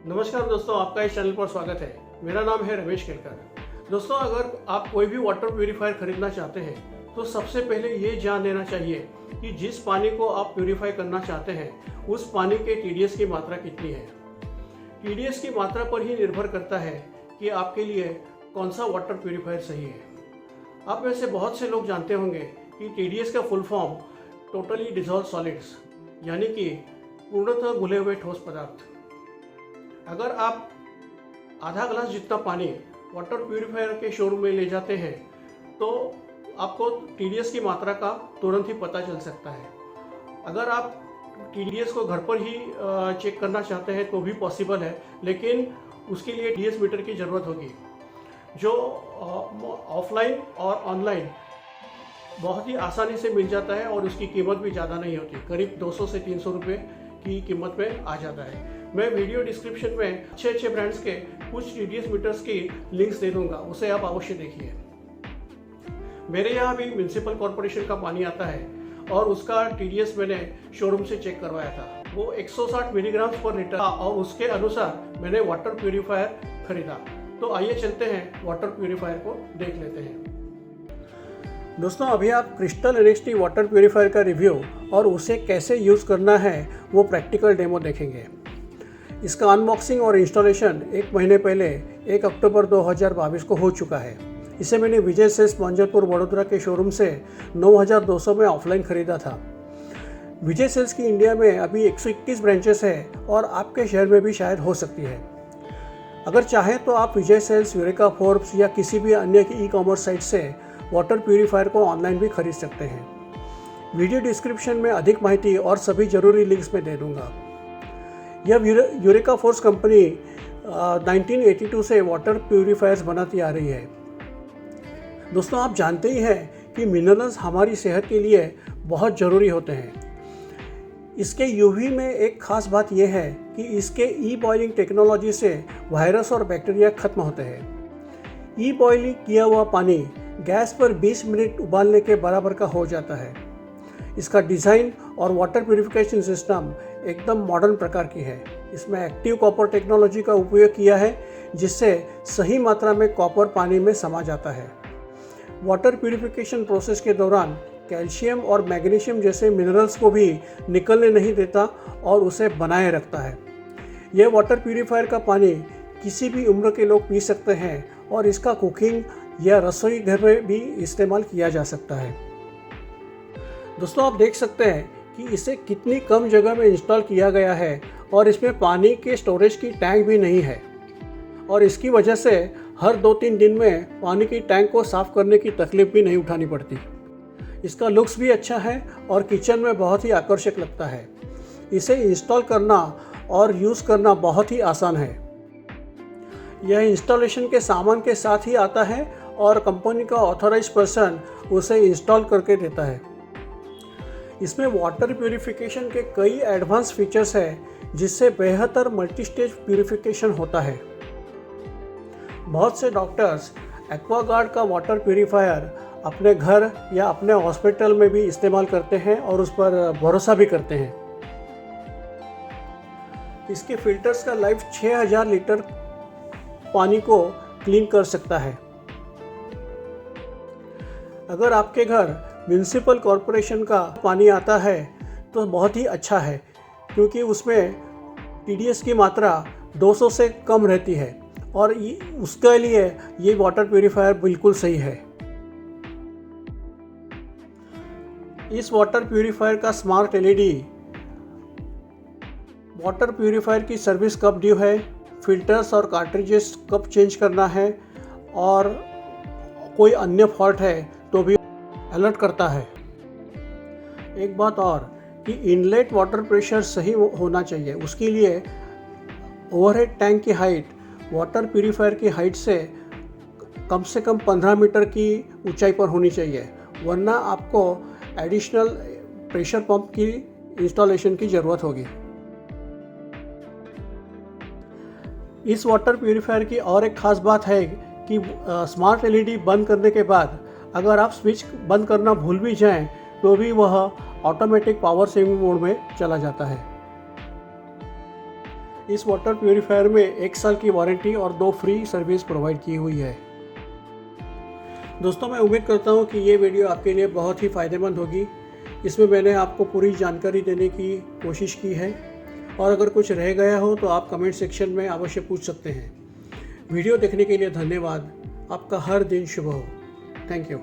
नमस्कार दोस्तों, आपका इस चैनल पर स्वागत है। मेरा नाम है रमेश केलकर। दोस्तों, अगर आप कोई भी वाटर प्यूरीफायर खरीदना चाहते हैं तो सबसे पहले ये जान लेना चाहिए कि जिस पानी को आप प्यूरीफाई करना चाहते हैं उस पानी के टीडीएस की मात्रा कितनी है। टीडीएस की मात्रा पर ही निर्भर करता है कि आपके लिए कौन सा वाटर प्यूरीफायर सही है। आप में से बहुत से लोग जानते होंगे कि टीडीएस का full form totally dissolve solids यानी कि पूर्णतः घुले हुए ठोस पदार्थ। अगर आप आधा ग्लास जितना पानी वाटर प्यूरीफायर के शोरूम में ले जाते हैं तो आपको टीडीएस की मात्रा का तुरंत ही पता चल सकता है। अगर आप टीडीएस को घर पर ही चेक करना चाहते हैं तो भी पॉसिबल है, लेकिन उसके लिए टीडीएस मीटर की ज़रूरत होगी जो ऑफलाइन और ऑनलाइन बहुत ही आसानी से मिल जाता है और उसकी कीमत भी ज़्यादा नहीं होती, करीब 200 से 300 रुपये की कीमत में आ जाता है। मैं वीडियो डिस्क्रिप्शन में अच्छे ब्रांड्स के कुछ टीडीएस मीटर्स की लिंक्स दे दूंगा, उसे आप अवश्य देखिए। मेरे यहाँ भी म्युनिसिपल कॉरपोरेशन का पानी आता है और उसका टीडीएस मैंने शोरूम से चेक करवाया था। वो 160 मिलीग्राम पर लीटर था और उसके अनुसार मैंने वाटर प्यूरीफायर खरीदा। तो आइए चलते हैं वाटर प्यूरीफायर को देख लेते हैं। दोस्तों, अभी आप क्रिस्टल NXT वाटर प्यूरीफायर का रिव्यू और उसे कैसे यूज़ करना है वो प्रैक्टिकल डेमो देखेंगे। इसका अनबॉक्सिंग और इंस्टॉलेशन 1 महीने पहले 1 अक्टूबर 2022 को हो चुका है। इसे मैंने विजय सेल्स मंजरपुर वडोदरा के शोरूम से 9200 में ऑफलाइन खरीदा था। विजय सेल्स की इंडिया में अभी 121 ब्रांचेस है और आपके शहर में भी शायद हो सकती है। अगर चाहें तो आप विजय सेल्स, यूरेका फोर्ब्स या किसी भी अन्य की ई-कॉमर्स साइट से वाटर प्यूरीफायर को ऑनलाइन भी खरीद सकते हैं। वीडियो डिस्क्रिप्शन में अधिक माहिती और सभी जरूरी लिंक्स में दे दूंगा। यह यूरेका फोर्ब्स कंपनी 1982 से वाटर प्यूरीफायर्स बनाती आ रही है। दोस्तों, आप जानते ही हैं कि मिनरल्स हमारी सेहत के लिए बहुत ज़रूरी होते हैं। इसके यूवी में एक ख़ास बात यह है कि इसके ई-बॉइलिंग टेक्नोलॉजी से वायरस और बैक्टीरिया खत्म होते हैं। ई-बॉइलिंग किया हुआ पानी गैस पर 20 मिनट उबालने के बराबर का हो जाता है। इसका डिज़ाइन और वाटर प्यूरिफिकेशन सिस्टम एकदम मॉडर्न प्रकार की है। इसमें एक्टिव कॉपर टेक्नोलॉजी का उपयोग किया है जिससे सही मात्रा में कॉपर पानी में समा जाता है। वाटर प्यूरिफिकेशन प्रोसेस के दौरान कैल्शियम और मैग्नीशियम जैसे मिनरल्स को भी निकलने नहीं देता और उसे बनाए रखता है। यह वाटर प्यूरीफायर का पानी किसी भी उम्र के लोग पी सकते हैं और इसका कुकिंग या रसोई घर में भी इस्तेमाल किया जा सकता है। दोस्तों, आप देख सकते हैं कि इसे कितनी कम जगह में इंस्टॉल किया गया है और इसमें पानी के स्टोरेज की टैंक भी नहीं है और इसकी वजह से हर 2-3 दिन में पानी की टैंक को साफ़ करने की तकलीफ भी नहीं उठानी पड़ती। इसका लुक्स भी अच्छा है और किचन में बहुत ही आकर्षक लगता है। इसे इंस्टॉल करना और यूज़ करना बहुत ही आसान है। यह इंस्टॉलेशन के सामान के साथ ही आता है और कंपनी का ऑथराइज्ड पर्सन उसे इंस्टॉल करके देता है। इसमें वाटर प्यूरिफिकेशन के कई एडवांस फीचर्स हैं जिससे बेहतर मल्टी स्टेज प्यूरिफिकेशन होता है। बहुत से डॉक्टर्स एक्वागार्ड का वाटर प्यूरीफायर अपने घर या अपने हॉस्पिटल में भी इस्तेमाल करते हैं और उस पर भरोसा भी करते हैं। इसके फिल्टर्स का लाइफ 6000 लीटर पानी को क्लीन कर सकता है। अगर आपके घर म्युनिसिपल कॉरपोरेशन का पानी आता है तो बहुत ही अच्छा है, क्योंकि उसमें टीडीएस की मात्रा 200 से कम रहती है और उसके लिए ये वाटर प्यूरीफायर बिल्कुल सही है। इस वाटर प्यूरीफायर का स्मार्ट एलईडी वाटर प्यूरीफायर की सर्विस कब ड्यू है, फिल्टर्स और कार्ट्रिजेस कब चेंज करना है और कोई अन्य फॉल्ट है तो भी अलर्ट करता है। एक बात और कि इनलेट वाटर प्रेशर सही होना चाहिए। उसके लिए ओवरहेड टैंक की हाइट वाटर प्यूरीफायर की हाइट से कम 15 मीटर की ऊंचाई पर होनी चाहिए, वरना आपको एडिशनल प्रेशर पंप की इंस्टॉलेशन की ज़रूरत होगी। इस वाटर प्यूरीफायर की और एक ख़ास बात है कि स्मार्ट एलईडी बंद करने के बाद अगर आप स्विच बंद करना भूल भी जाएं तो भी वह ऑटोमेटिक पावर सेविंग मोड में चला जाता है। इस वाटर प्यूरीफायर में 1 साल की वारंटी और 2 फ्री सर्विस प्रोवाइड की हुई है। दोस्तों, मैं उम्मीद करता हूँ कि ये वीडियो आपके लिए बहुत ही फ़ायदेमंद होगी। इसमें मैंने आपको पूरी जानकारी देने की कोशिश की है और अगर कुछ रह गया हो तो आप कमेंट सेक्शन में अवश्य पूछ सकते हैं। वीडियो देखने के लिए धन्यवाद। आपका हर दिन शुभ हो। Thank you.